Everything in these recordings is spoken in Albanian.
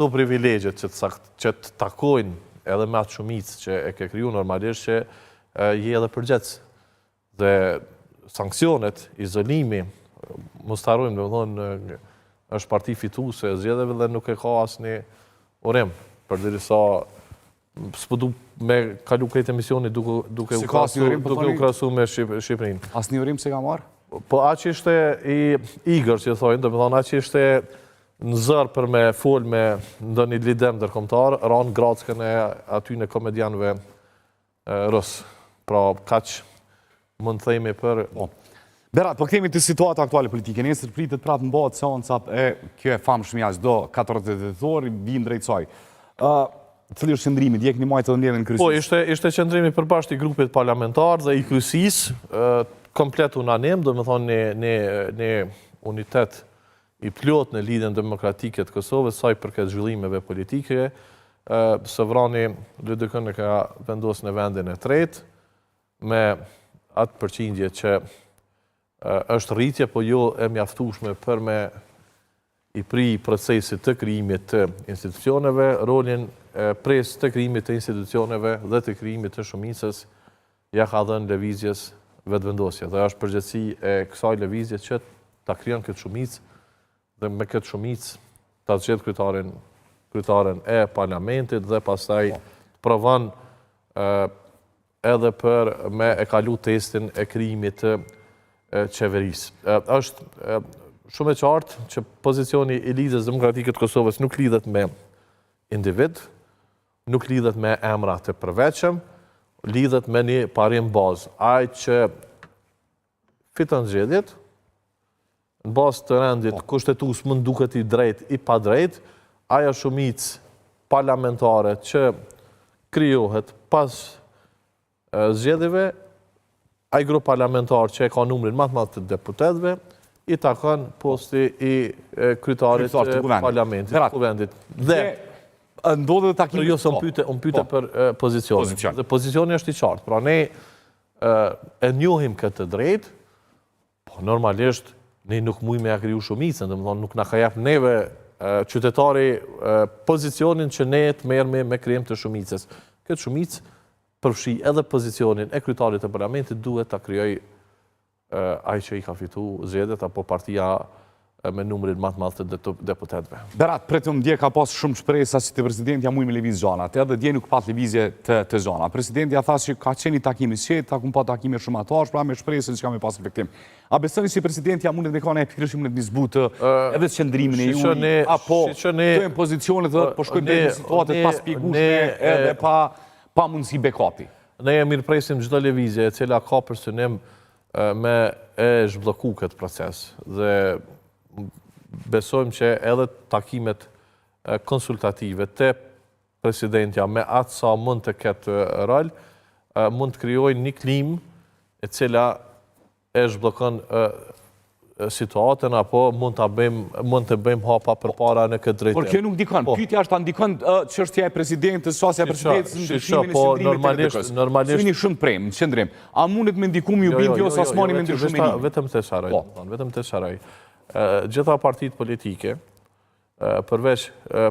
këto privilegjet që të takojnë edhe me atë shumicë që e ke kriju normalisht që je edhe përgjec. Dhe sankcionet, izolimi, mos të harrojmë, domethënë është parti fituese e zgjedhjeve dhe nuk e ka asnjë urim, përderisa s'po du me kalu këtë emisioni duke u krahasu me Shqipërinë. Asnjë urim se ka marrë? Po aq ishte i igër që thonë, domethënë aq ishte në zër për me fol me ndonjë lider ndërkombëtar, ran grackën e aty në komedianëve rus. Pra kaq mund të themi për Berat, po kthehemi te situata aktuale politike. Nesër pritet prapë mbahet seanca e kjo e famshmja çdo 14 dhjetor vin drejt saj. Cili është qëndrimi? Djegni majtë edhe mbledhjen kryesisë? Po, ishte qëndrimi përbashkët i grupit parlamentar dhe i kryesisë, komplet unanim, domethënë në unitet i plot në lidhjen demokratike të Kosovës, saj përket zhvillimeve politike, sovrani Lëdëkën e ka vendosur në vendin e tretë me atë përqindje që është rritje, po jo e mjaftueshme për me i pri procesit të krijimit të institucioneve, rolin pres të krijimit të institucioneve dhe të krijimit të shumicës ja ka dhënë lëvizjes vetëvendosje. Dhe është përgjegjësi e kësaj lëvizje që ta krijon këtë shumicë dhe me këtë shumicë ta zgjedh kryetaren e parlamentit dhe pastaj provon edhe për me e kalu testin e krijimit të qeverisë. Është shumë e qartë që pozicioni i Lidhjes Demokratike të Kosovës nuk lidhet me individ, nuk lidhet me emra të përveçëm, lidhet me një parim bazë. Ai që fiton zgjedhjet, në bazë të rendit kushtetues mund duket i drejt, i pa drejt, ajo shumicë parlamentare që krijohet pas zgjedhjeve, ai grup parlamentar që e ka numrin më të madh të deputetëve, i takon posti i kryetarit të parlamentit, të kuvendit. Dhe ndodhet takimi. Jo, unë pyete për pozicionin. Dhe pozicioni është i qartë. Pra ne e njohim këtë drejt, po normalisht ne nuk mujmë me ja kriju shumicën, domethënë nuk na ka jap neve qytetari pozicionin që ne të merremi me krijim të shumicës. Këtë shumicë përfshi edhe pozicionin e kryetarit të parlamentit, duhet ta krijoj ai që i ka fitu zgjedhjet apo partia me numrin më të madh të deputetëve. Berat, pretëm dje ka pas shumë shpresa si të presidenti ja mujë me lëviz zonat, edhe dje nuk pat lëvizje të zona. Presidenti ja tha që ka qenë takimi sqet, ta kun pa takime shumë atash, pra me shpresën që ka me pas efektim. A besoni si presidenti ja mundet me ka në pikërisht në zbutë edhe të qëndrimin e juaj, apo të pozicionet dhe po shkojmë në situatë pas pjegueshme edhe pa mundësi backupi? Ne e mirëpresim çdo lëvizje e cila ka për synim me e zhblloku këtë proces dhe besojmë që edhe takimet konsultative të presidentja me atë sa mund të ketë rol, mund të krijojnë një klimë e cila e zhbllokon situatën apo mund të bëjmë hapa përpara në këtë drejtim. Por kjo nuk ndikon. Pyetja është ta ndikon çështja e presidentës, sosja e presidentës në ndryshimin e qendrimit të normalisht. Syni shumë prem, në qendrim. A mundet me ndikum ju bindë ose asmani me ndryshimin? Vetëm të sharoj. Gjitha partitë politike, përveç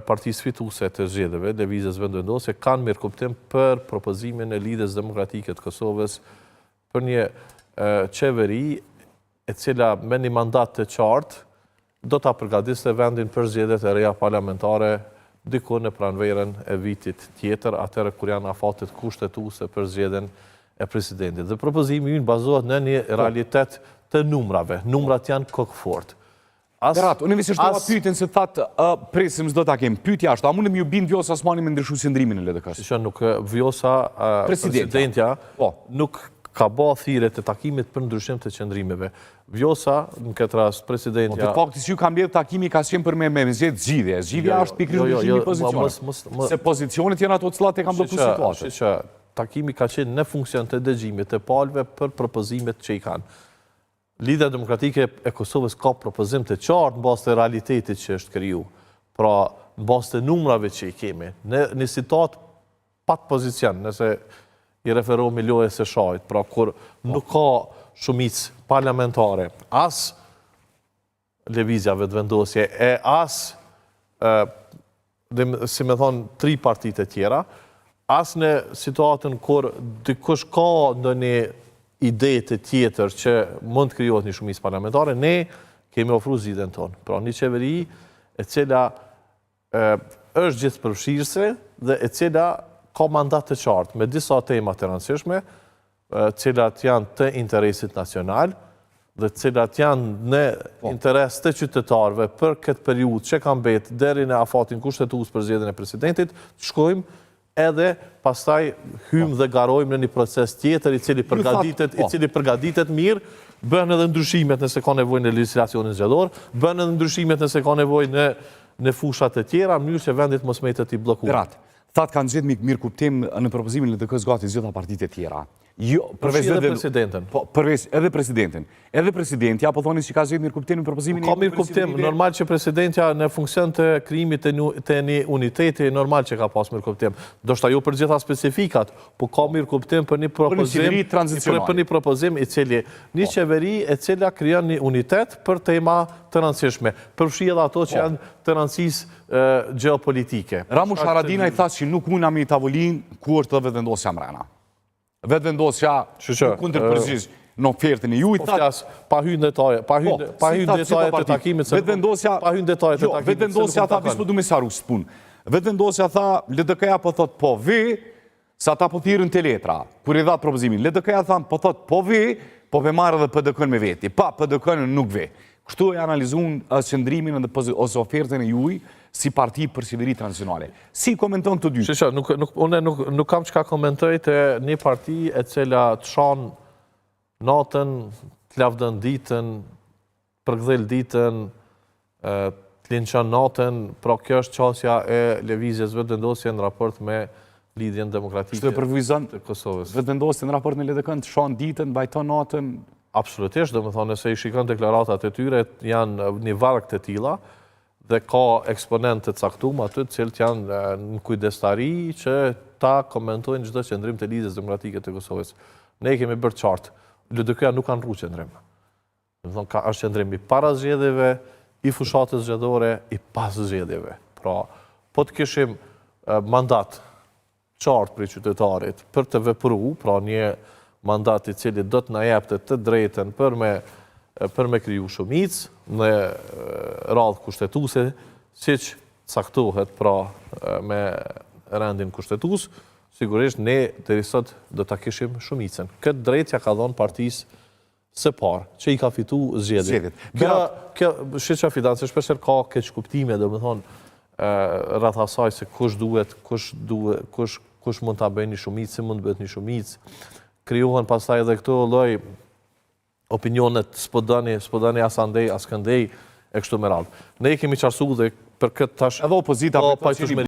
partisë fituese të zgjedhjeve, lëvizjes vendosje, kanë mirëkuptim për propozimin e Lidhjes Demokratike të Kosovës për një qeveri e cila me një mandat të qartë do ta përgatiste vendin për zgjedhjet e reja parlamentare diku në pranverën e vitit tjetër, atëherë kur janë afatet kushtetuese për zgjedhjen e presidentit. Dhe propozimi ynë bazohet në një realitet të numrave. Numrat janë kokëfort. Berat, unë visë është pyetjen se thatë presim s'do ta kem. Pyetja është, a mundem ju bind Vjosa Osmani me ndryshu qëndrimin e LDK-s? Që nuk Vjosa, presidentja, nuk ka bë thirrje të takimit për ndryshim të qëndrimeve. Vjosa, në këtë rast, presidentja... Të faktis ju ka mbledh takimi ka qenë për me zgjidhje. Zgjidhja është pikërisht ndryshimi pozicionit. Se pozicionet janë ato cilat e kanë bllokuar situatën. Takimi ka qenë në funksion të dëgjimit të palëve për propozimet që i kanë. Lidhja Demokratike e Kosovës ka propozim të qartë në bazë të realitetit që është kriju. Pra, në bazë të numrave që i kemi. Në situatë pat pozicion, nëse i referohemi lojës së shajt, pra kur nuk ka shumicë parlamentare, as lëvizjave të vendosje, as si me thonë, 3 partit e tjera, as në situatën kur dikush ka ndonjë ide të tjetër që mund të krijohet një shumicë parlamentare, ne kemi ofruar zgjidhjen tonë. Pra një qeveri e cila është gjithëpërfshirëse dhe e cila ka mandat të qartë me disa tema të rëndësishme, cilat janë të interesit nacional dhe cilat janë në interes të qytetarëve për këtë periudhë që ka mbetë deri në afatin kushtetues për zgjedhjen e presidentit, të shkojmë edhe pastaj hymë dhe garojmë në një proces tjetër i cili përgatitet mirë, bën edhe ndryshimet nëse ka nevojë në legjislacionin zgjedhor, bën edhe ndryshimet nëse ka nevojë në fushat e tjera, në mënyrë që vendit mos mbetet i bllokuar. Thatë kanë gjetë mirë kuptim në propozimin e LDK-s gati gjitha partitë e tjera. Jo, përveç edhe presidentin. Përveç edhe presidentin. Edhe presidenti, apo thoni që ka gjetë mirë kuptim në propozimin ka mirë kuptim, normal që presidentja në funksion të krijimit të një uniteti, normal që ka pas mirë kuptim. Do shta jo për gjitha specifikat, po ka mirë kuptim për një propozim i cili një qeveri e cila krijon një unitet për tema të rëndësishme, përfshi edhe ato që janë të rëndësisë gjeopolitike. Ramush Haradinaj thasë që nuk muna me i tavolin ku është dhe vetëvendosja mrena. Vetëvendosja nuk kundër përgjish në ofertën e juj. Pa hynë detaje të takimit. Vetëvendosja tha, visë për du me saru së punë. Vetëvendosja tha, LDK-ja po thot po vi, sa ta po thirën të letra, kur i dhatë propozimin. LDK-ja tha, po thot po vi, po pe marrë dhe PDK-n me veti. Pa, PDK-n nuk vi. Kështu e analizun qëndrimin ose ofertën e juj si parti për qeveri transicionale. Si komenton të dy? Shisha, unë nuk kam që ka komentoj të një parti e cila të shanë natën, të lavdën ditën, përgdhel ditën, të linqan natën, pra kjo është qasja e lëvizjes vetëvendosje në raport me lidhjen demokratike të Kosovës. Vetëvendosje në raport me LDK-n të shanë ditën, bajton natën? Absolutisht, do më thonë, nëse i shikon deklaratat e tyre, janë një varg të tilla, dhe ka eksponent të caktuar aty të cilët janë në kujdestari që ta komentojnë çdo qendrim të lidhjes demokratike të Kosovës. Ne kemi bërë qartë, LDK-ja nuk kanë rruar qendrim. Do të thonë ka është qendrim i para zgjedhjeve, i fushatës zgjedhore, i pas zgjedhjeve. Pra, po të kishim mandat qartë për qytetarit për të vepruar, pra një mandat i cili do të na jepte të drejtën për me kriju shumicë në radhë kushtetuese, siç caktohet pra me rendin kushtetues, sigurisht ne deri sot do ta kishim shumicën. Këtë drejtja ka dhënë partisë së parë, që i ka fituar zgjedhjet. Kjo shiçja fidanse shpesh ka keq kuptime, domethënë rreth asaj se kush mund ta bëjë një shumicë, si mund bëhet një shumicë. Krijohen pastaj edhe këto lloj opinionet s'po dani as andej as këndej e kështu me radhë. Ne kemi qartësuar dhe për këtë tash edhe opozita